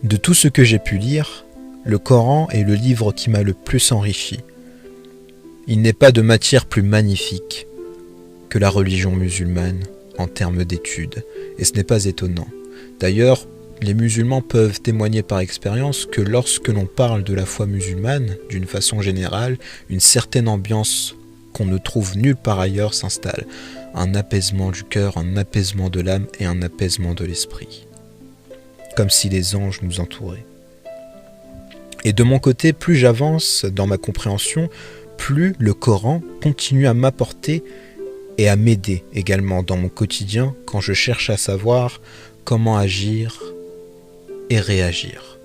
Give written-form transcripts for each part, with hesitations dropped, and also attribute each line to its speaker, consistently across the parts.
Speaker 1: De tout ce que j'ai pu lire, le Coran est le livre qui m'a le plus enrichi. Il n'est pas de matière plus magnifique que la religion musulmane en termes d'études, et ce n'est pas étonnant. D'ailleurs, les musulmans peuvent témoigner par expérience que lorsque l'on parle de la foi musulmane, d'une façon générale, une certaine ambiance qu'on ne trouve nulle part ailleurs s'installe. Un apaisement du cœur, un apaisement de l'âme et un apaisement de l'esprit. Comme si les anges nous entouraient. Et de mon côté, plus j'avance dans ma compréhension, plus le Coran continue à m'apporter et à m'aider également dans mon quotidien quand je cherche à savoir comment agir et réagir.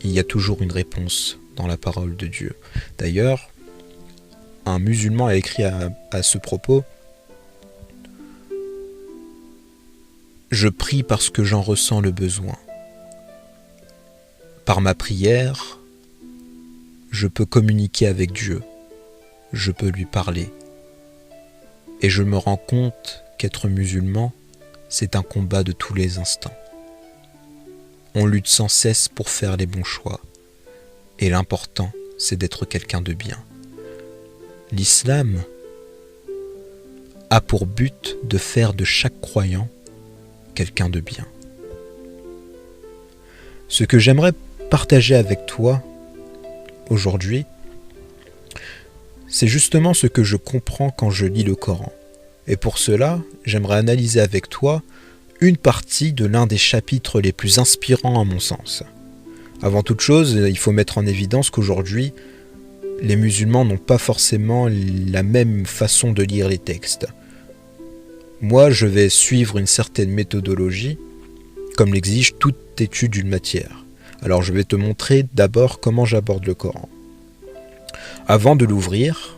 Speaker 1: Il y a toujours une réponse dans la parole de Dieu. D'ailleurs, un musulman a écrit à ce propos: je prie parce que j'en ressens le besoin. Par ma prière, je peux communiquer avec Dieu, je peux lui parler. Et je me rends compte qu'être musulman, c'est un combat de tous les instants. On lutte sans cesse pour faire les bons choix. Et l'important, c'est d'être quelqu'un de bien. L'islam a pour but de faire de chaque croyant quelqu'un de bien. Ce que j'aimerais partager avec toi aujourd'hui, c'est justement ce que je comprends quand je lis le Coran. Et pour cela, j'aimerais analyser avec toi une partie de l'un des chapitres les plus inspirants à mon sens. Avant toute chose, il faut mettre en évidence qu'aujourd'hui, les musulmans n'ont pas forcément la même façon de lire les textes. Moi, je vais suivre une certaine méthodologie, comme l'exige toute étude d'une matière. Alors, je vais te montrer d'abord comment j'aborde le Coran. Avant de l'ouvrir,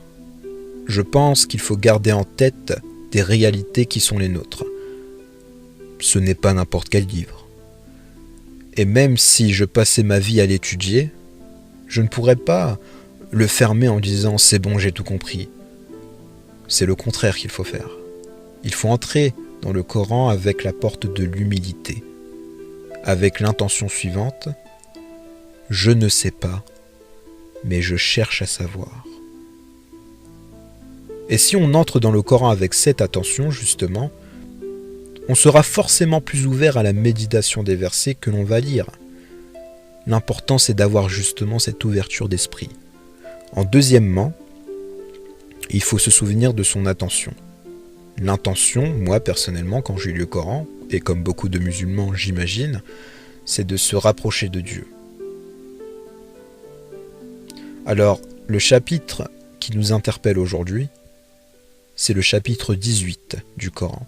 Speaker 1: je pense qu'il faut garder en tête des réalités qui sont les nôtres. Ce n'est pas n'importe quel livre. Et même si je passais ma vie à l'étudier, je ne pourrais pas le fermer en disant « c'est bon, j'ai tout compris ». C'est le contraire qu'il faut faire. Il faut entrer dans le Coran avec la porte de l'humilité, avec l'intention suivante: je ne sais pas, mais je cherche à savoir. Et si on entre dans le Coran avec cette attention, justement, on sera forcément plus ouvert à la méditation des versets que l'on va lire. L'important, c'est d'avoir justement cette ouverture d'esprit. En deuxièmement, il faut se souvenir de son intention. L'intention, moi personnellement, quand j'ai lu le Coran, et comme beaucoup de musulmans j'imagine, c'est de se rapprocher de Dieu. Alors, le chapitre qui nous interpelle aujourd'hui, c'est le chapitre 18 du Coran.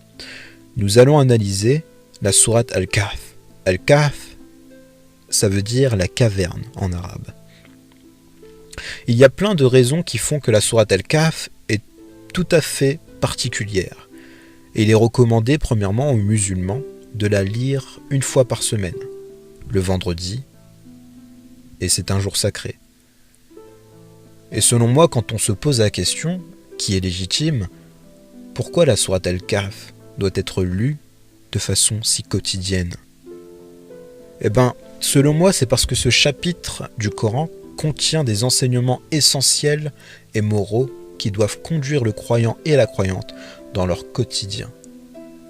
Speaker 1: Nous allons analyser la sourate Al-Kahf. Al-Kahf, ça veut dire la caverne en arabe. Il y a plein de raisons qui font que la sourate Al-Kahf est tout à fait particulière. Et il est recommandé premièrement aux musulmans de la lire une fois par semaine, le vendredi, et c'est un jour sacré. Et selon moi, quand on se pose la question, qui est légitime, pourquoi la sourate Al-Kahf doit être lue de façon si quotidienne? Eh bien, selon moi, c'est parce que ce chapitre du Coran contient des enseignements essentiels et moraux qui doivent conduire le croyant et la croyante dans leur quotidien.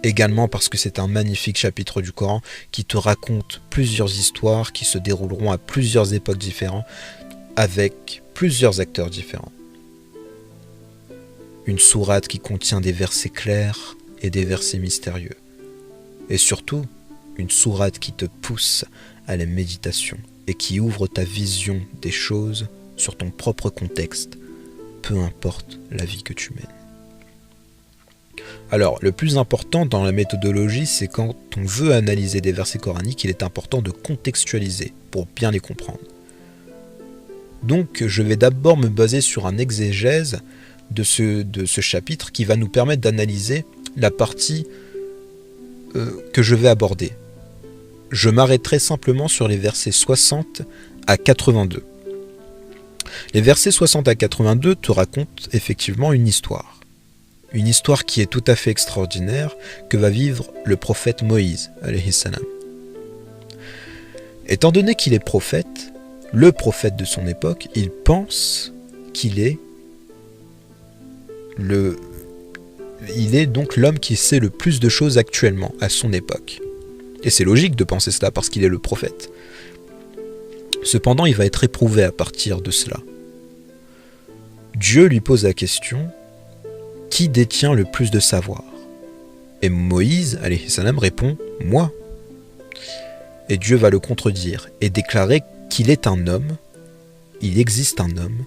Speaker 1: Également parce que c'est un magnifique chapitre du Coran qui te raconte plusieurs histoires qui se dérouleront à plusieurs époques différentes avec plusieurs acteurs différents. Une sourate qui contient des versets clairs et des versets mystérieux. Et surtout, une sourate qui te pousse à la méditation et qui ouvre ta vision des choses sur ton propre contexte, peu importe la vie que tu mènes. Alors, le plus important dans la méthodologie, c'est quand on veut analyser des versets coraniques, il est important de contextualiser pour bien les comprendre. Donc, je vais d'abord me baser sur un exégèse de ce chapitre qui va nous permettre d'analyser la partie que je vais aborder. Je m'arrêterai simplement sur les versets 60 à 82. Les versets 60 à 82 te racontent effectivement une histoire une histoire qui est tout à fait extraordinaire que va vivre le prophète Moïse, alayhi salam. Étant donné qu'il est prophète, le prophète de son époque, il pense qu'il est donc l'homme qui sait le plus de choses actuellement, à son époque. Et c'est logique de penser cela parce qu'il est le prophète. Cependant, il va être éprouvé à partir de cela. Dieu lui pose la question, qui détient le plus de savoir? Et Moïse, alayhi salam, répond, moi. Et Dieu va le contredire et déclarer qu'il est un homme, il existe un homme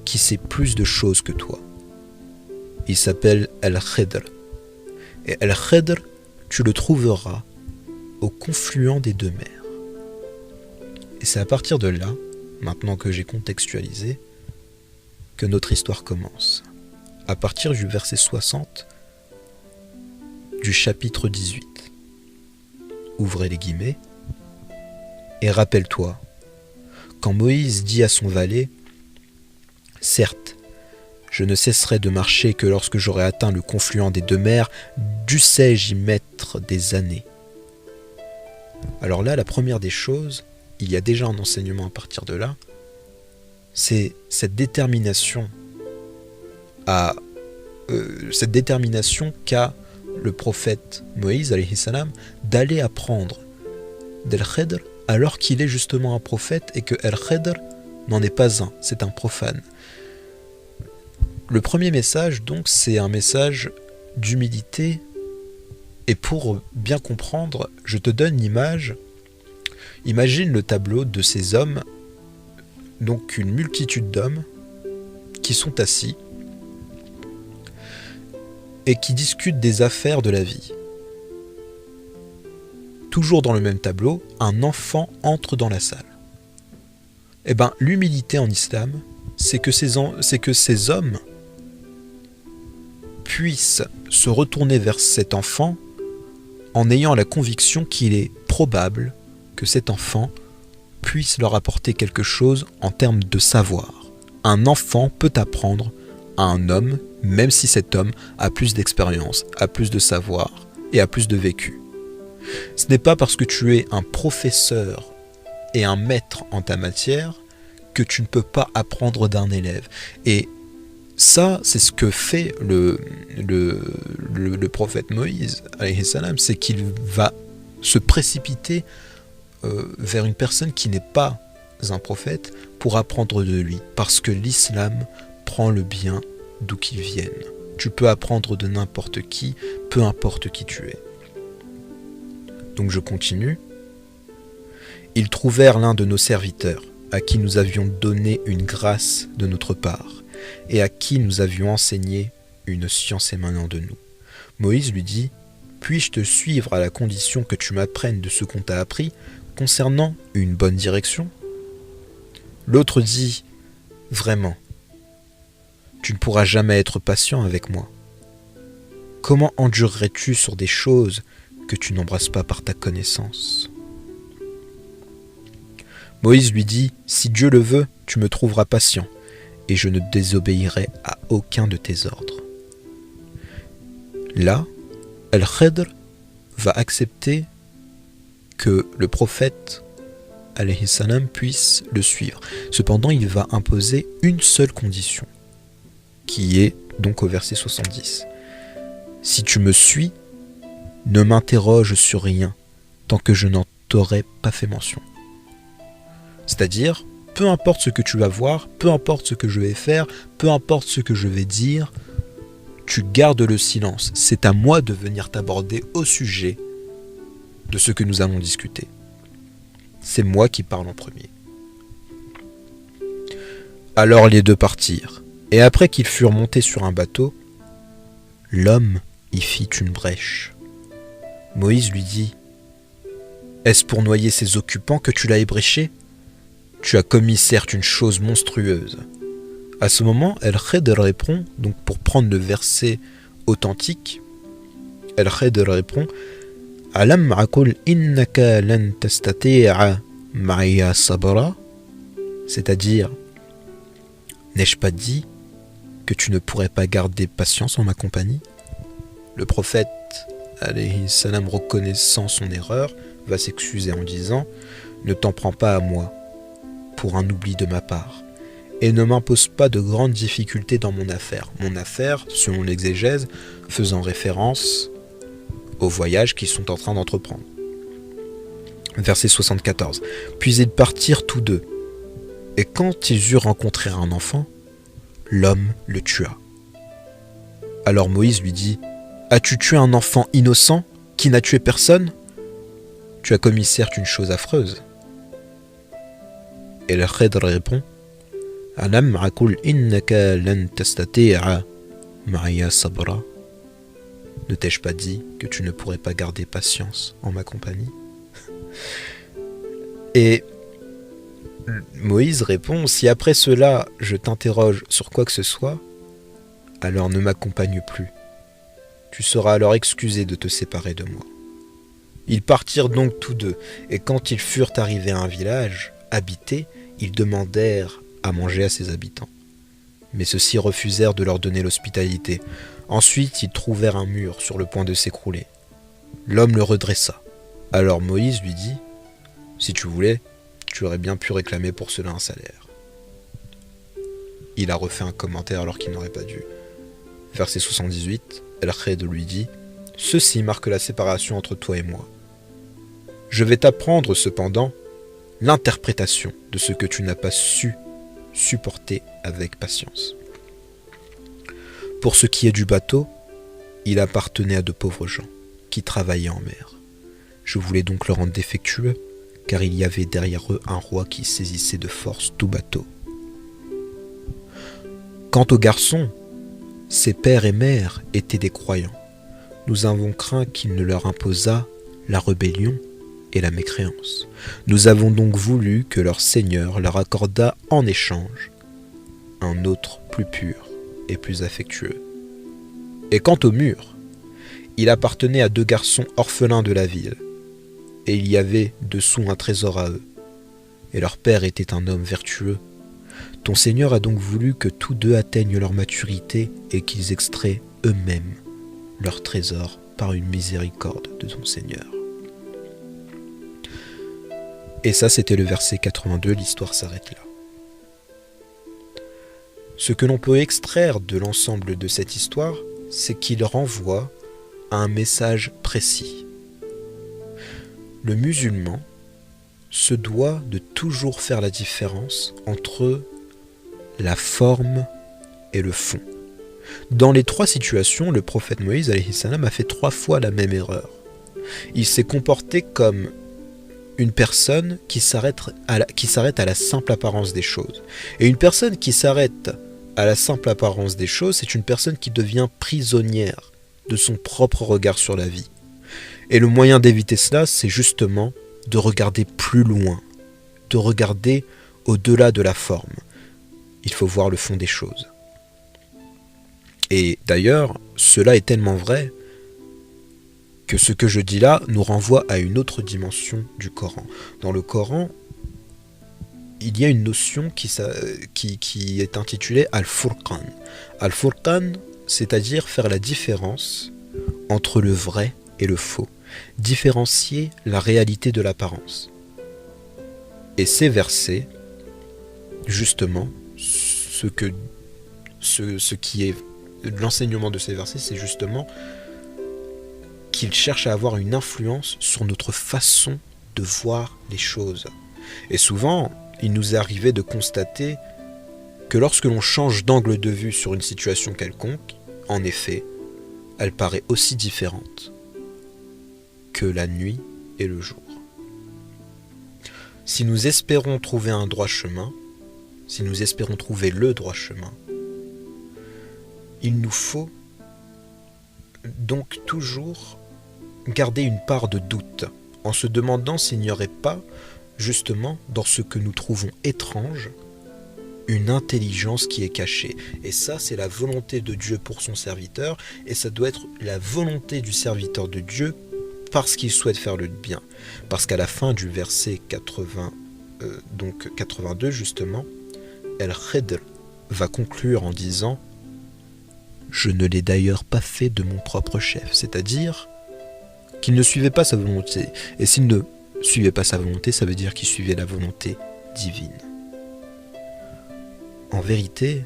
Speaker 1: qui sait plus de choses que toi. Il s'appelle Al-Khidr. Et Al-Khidr, tu le trouveras au confluent des deux mers. Et c'est à partir de là, maintenant que j'ai contextualisé, que notre histoire commence. À partir du verset 60 du chapitre 18. Ouvrez les guillemets. Et rappelle-toi, quand Moïse dit à son valet, « Certes, je ne cesserai de marcher que lorsque j'aurai atteint le confluent des deux mers, dussé-je y mettre des années. » Alors là, la première des choses, il y a déjà un enseignement à partir de là, c'est cette détermination qu'a le prophète Moïse, alayhi salam, d'aller apprendre d'Al-Khidr alors qu'il est justement un prophète et que Al-Khidr n'en est pas un, c'est un profane. Le premier message, donc, c'est un message d'humilité. Et pour bien comprendre, je te donne l'image. Imagine le tableau de ces hommes, donc une multitude d'hommes qui sont assis et qui discutent des affaires de la vie. Toujours dans le même tableau, un enfant entre dans la salle. Eh bien, l'humilité en islam, c'est que ces hommes puissent se retourner vers cet enfant en ayant la conviction qu'il est probable que cet enfant puisse leur apporter quelque chose en termes de savoir. Un enfant peut apprendre à un homme, même si cet homme a plus d'expérience, a plus de savoir et a plus de vécu. Ce n'est pas parce que tu es un professeur et un maître en ta matière que tu ne peux pas apprendre d'un élève. Et ça, c'est ce que fait le prophète Moïse, alayhi salam, c'est qu'il va se précipiter vers une personne qui n'est pas un prophète pour apprendre de lui. Parce que l'islam prend le bien d'où qu'il vienne. Tu peux apprendre de n'importe qui, peu importe qui tu es. Donc je continue. Ils trouvèrent l'un de nos serviteurs, à qui nous avions donné une grâce de notre part, et à qui nous avions enseigné une science émanant de nous. Moïse lui dit, « Puis-je te suivre à la condition que tu m'apprennes de ce qu'on t'a appris concernant une bonne direction ?» L'autre dit, « Vraiment, tu ne pourras jamais être patient avec moi. Comment endurerais-tu sur des choses que tu n'embrasses pas par ta connaissance ?» Moïse lui dit, « Si Dieu le veut, tu me trouveras patient, et je ne désobéirai à aucun de tes ordres. » Là, Al-Khidr va accepter que le prophète alayhi salam puisse le suivre. Cependant, il va imposer une seule condition, qui est donc au verset 70. « Si tu me suis, ne m'interroge sur rien, tant que je n'en t'aurai pas fait mention. » C'est-à-dire, peu importe ce que tu vas voir, peu importe ce que je vais faire, peu importe ce que je vais dire, tu gardes le silence. C'est à moi de venir t'aborder au sujet de ce que nous allons discuter. C'est moi qui parle en premier. Alors les deux partirent, et après qu'ils furent montés sur un bateau, l'homme y fit une brèche. Moïse lui dit, « Est-ce pour noyer ses occupants que tu l'as ébréché ? Tu as commis certes une chose monstrueuse. » À ce moment, Al-Khidr répond, donc pour prendre le verset authentique, Al-Khidr répond, « Alam aqul innaka lan tastati'a ma'iya sabra » c'est-à-dire, n'ai-je pas dit que tu ne pourrais pas garder patience en ma compagnie ? Le prophète, alayhi salam, reconnaissant son erreur, va s'excuser en disant « Ne t'en prends pas à moi pour un oubli de ma part, et ne m'impose pas de grandes difficultés dans mon affaire. » Mon affaire, selon l'exégèse, faisant référence au voyage qu'ils sont en train d'entreprendre. Verset 74. Puis ils partirent tous deux, et quand ils eurent rencontré un enfant, l'homme le tua. Alors Moïse lui dit « As-tu tué un enfant innocent qui n'a tué personne ? Tu as commis certes une chose affreuse. » Et le Khidr répond « Alam aqul innaka lan tastati'a ma'iya sabra » Ne t'ai-je pas dit que tu ne pourrais pas garder patience en ma compagnie ? Et Moïse répond « Si après cela je t'interroge sur quoi que ce soit, alors ne m'accompagne plus. Tu seras alors excusé de te séparer de moi. » Ils partirent donc tous deux, et quand ils furent arrivés à un village habité, ils demandèrent à manger à ses habitants. Mais ceux-ci refusèrent de leur donner l'hospitalité. Ensuite, ils trouvèrent un mur sur le point de s'écrouler. L'homme le redressa. Alors Moïse lui dit « Si tu voulais, tu aurais bien pu réclamer pour cela un salaire. » Il a refait un commentaire alors qu'il n'aurait pas dû. Verset 78, El-Khidr lui dit « Ceci marque la séparation entre toi et moi. Je vais t'apprendre cependant l'interprétation de ce que tu n'as pas su supporter avec patience. Pour ce qui est du bateau, il appartenait à de pauvres gens qui travaillaient en mer. Je voulais donc le rendre défectueux, car il y avait derrière eux un roi qui saisissait de force tout bateau. Quant aux garçons, ses pères et mères étaient des croyants. Nous avons craint qu'il ne leur imposât la rébellion et la mécréance. Nous avons donc voulu que leur Seigneur leur accordât en échange un autre plus pur et plus affectueux. Et quant au mur, il appartenait à deux garçons orphelins de la ville, et il y avait dessous un trésor à eux, et leur père était un homme vertueux. Ton Seigneur a donc voulu que tous deux atteignent leur maturité et qu'ils extraient eux-mêmes leur trésor par une miséricorde de ton Seigneur. Et ça, c'était le verset 82, l'histoire s'arrête là. Ce que l'on peut extraire de l'ensemble de cette histoire, c'est qu'il renvoie à un message précis. Le musulman se doit de toujours faire la différence entre la forme et le fond. Dans les trois situations, le prophète Moïse alayhi salam a fait 3 fois la même erreur. Il s'est comporté comme une personne qui s'arrête à la simple apparence des choses. Et une personne qui s'arrête à la simple apparence des choses, c'est une personne qui devient prisonnière de son propre regard sur la vie. Et le moyen d'éviter cela, c'est justement de regarder plus loin, de regarder au-delà de la forme. Il faut voir le fond des choses. Et d'ailleurs, cela est tellement vrai que ce que je dis là nous renvoie à une autre dimension du Coran. Dans le Coran, il y a une notion qui est intitulée Al-Furqan. Al-Furqan, c'est-à-dire faire la différence entre le vrai et le faux, différencier la réalité de l'apparence. Et ces versets, justement, ce qui est l'enseignement de ces versets, c'est justement qu'ils cherchent à avoir une influence sur notre façon de voir les choses. Et souvent, il nous est arrivé de constater que lorsque l'on change d'angle de vue sur une situation quelconque, en effet, elle paraît aussi différente que la nuit et le jour. Si nous espérons trouver un droit chemin, si nous espérons trouver le droit chemin, il nous faut donc toujours garder une part de doute, en se demandant s'il n'y aurait pas, justement, dans ce que nous trouvons étrange, une intelligence qui est cachée. Et ça, c'est la volonté de Dieu pour son serviteur, et ça doit être la volonté du serviteur de Dieu parce qu'il souhaite faire le bien. Parce qu'à la fin du verset 82, justement, El-Khidr va conclure en disant Je ne l'ai d'ailleurs pas fait de mon propre chef, c'est-à-dire qu'il ne suivait pas sa volonté. Et s'il ne suivait pas sa volonté, ça veut dire qu'il suivait la volonté divine. En vérité,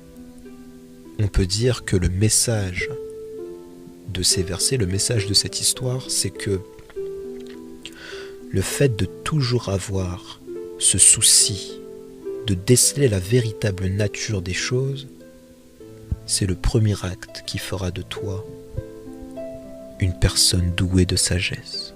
Speaker 1: on peut dire que le message de ces versets, le message de cette histoire, c'est que le fait de toujours avoir ce souci de déceler la véritable nature des choses, c'est le premier acte qui fera de toi une personne douée de sagesse.